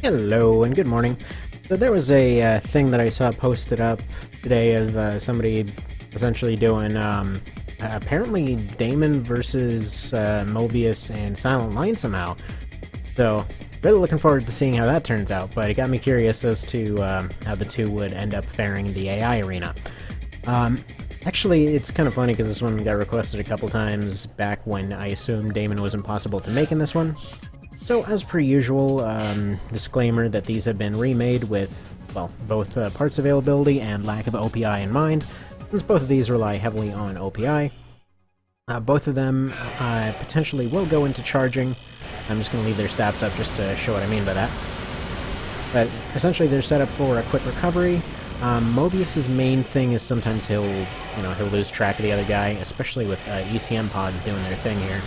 Hello and good morning. So there was a thing that I saw posted up today of somebody essentially doing apparently Daemon versus Mobius and Silent Line somehow. So really looking forward to seeing how that turns out, but it got me curious as to how the two would end up faring in the AI arena. Actually, it's kind of funny because this one got requested a couple times back when I assumed Daemon was impossible to make in this one. So, as per usual, disclaimer that these have been remade with, well, both parts availability and lack of OPI in mind, since both of these rely heavily on OPI. Both of them potentially will go into charging. I'm just going to leave their stats up just to show what I mean by that. But essentially they're set up for a quick recovery. Mobius's main thing is sometimes he'll lose track of the other guy, especially with ECM pods doing their thing here.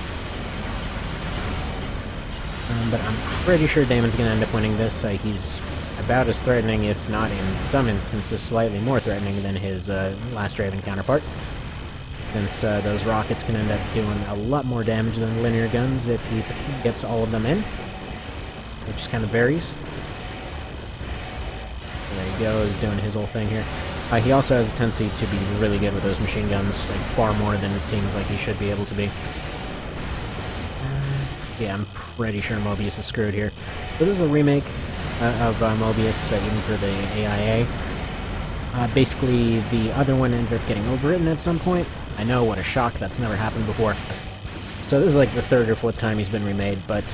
But I'm pretty sure Daemon's going to end up winning this. He's about as threatening, if not in some instances slightly more threatening than his last Raven counterpart. Since those rockets can end up doing a lot more damage than linear guns if he gets all of them in. It just kind of varies. There he goes, doing his whole thing here. He also has a tendency to be really good with those machine guns, like far more than it seems like he should be able to be. Yeah, I'm pretty sure Mobius is screwed here. So this is a remake of Mobius, even for the AIA. Basically, the other one ended up getting overwritten at some point. I know, what a shock, that's never happened before. So this is like the third or fourth time he's been remade, but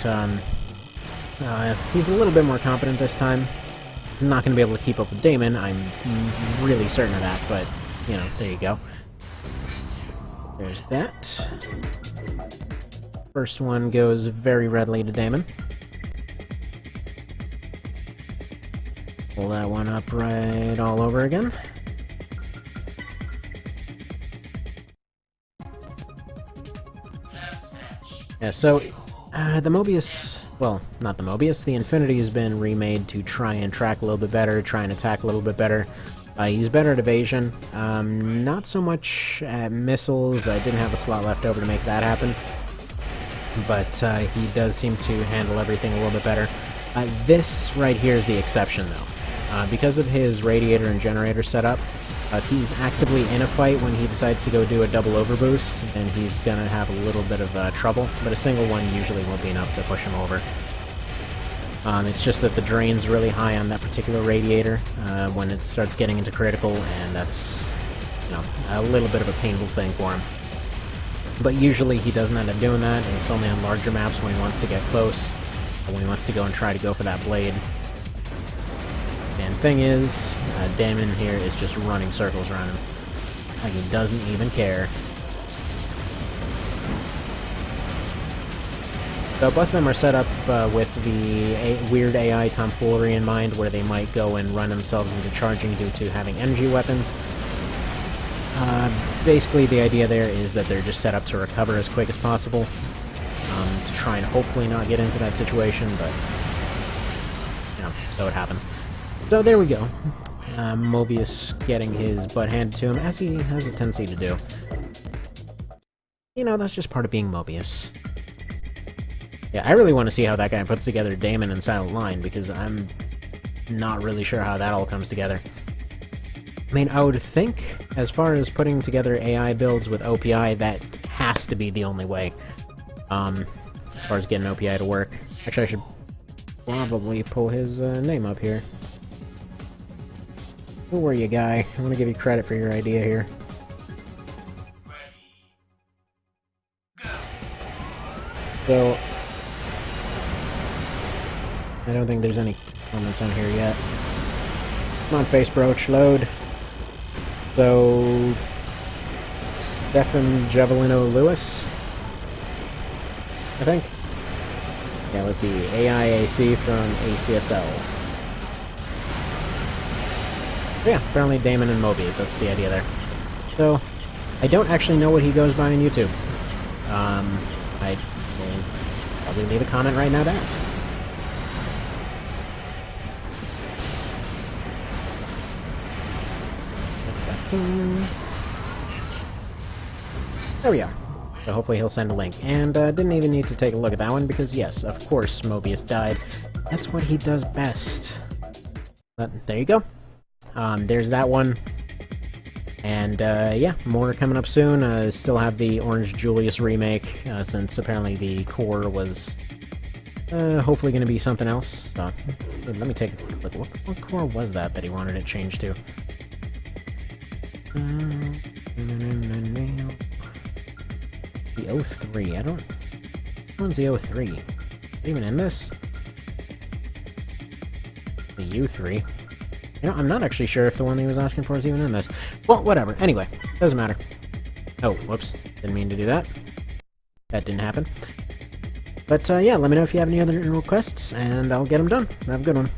he's a little bit more competent this time. I'm not going to be able to keep up with Daemon, I'm really certain of that, but, you know, there you go. There's that. First one goes very readily to Daemon. Pull that one up right all over again. Yeah, so the Mobius, well, not the Mobius, the Infinity has been remade to try and track a little bit better, try and attack a little bit better. He's better at evasion, not so much at missiles. I didn't have a slot left over to make that happen. But he does seem to handle everything a little bit better. This right here is the exception, though. Because of his radiator and generator setup, if he's actively in a fight when he decides to go do a double overboost, then he's gonna have a little bit of trouble, but a single one usually won't be enough to push him over. It's just that the drain's really high on that particular radiator when it starts getting into critical, and that's, you know, a little bit of a painful thing for him. But usually he doesn't end up doing that, and it's only on larger maps when he wants to get close, or when he wants to go and try to go for that blade. And thing is, Daemon here is just running circles around him. Like, he doesn't even care. So both of them are set up with the weird AI tomfoolery in mind, where they might go and run themselves into charging due to having energy weapons. Basically, the idea there is that they're just set up to recover as quick as possible, to try and hopefully not get into that situation, but, you know, so it happens. So there we go. Mobius getting his butt handed to him, as he has a tendency to do. You know, that's just part of being Mobius. Yeah, I really want to see how that guy puts together Daemon and Silent Line, because I'm not really sure how that all comes together. I mean, I would think, as far as putting together AI builds with OPI, that has to be the only way. As far as getting OPI to work. Actually, I should probably pull his name up here. Who were you, guy? I want to give you credit for your idea here. So, I don't think there's any comments on here yet. Come on, Face Broach, load. So, Stefan Javelino Lewis, I think. Yeah, let's see. AIAC from ACSL. Yeah, apparently Daemon and Mobius, that's the idea there. So, I don't actually know what he goes by on YouTube. I will probably leave a comment right now to ask. There we are. So hopefully he'll send a link. And didn't even need to take a look at that one, because yes, of course Mobius died. That's what he does best. But there you go. There's that one. And, yeah, more coming up soon. Still have the Orange Julius remake, since apparently the core was, hopefully gonna be something else. Let me take a look. What core was that he wanted it changed to? The 03, Which one's the 03? Is it even in this? The U3. You know, I'm not actually sure if the one he was asking for is even in this. Well, whatever. Anyway, doesn't matter. Oh, whoops. Didn't mean to do that. That didn't happen. But, yeah, let me know if you have any other requests, and I'll get them done. Have a good one.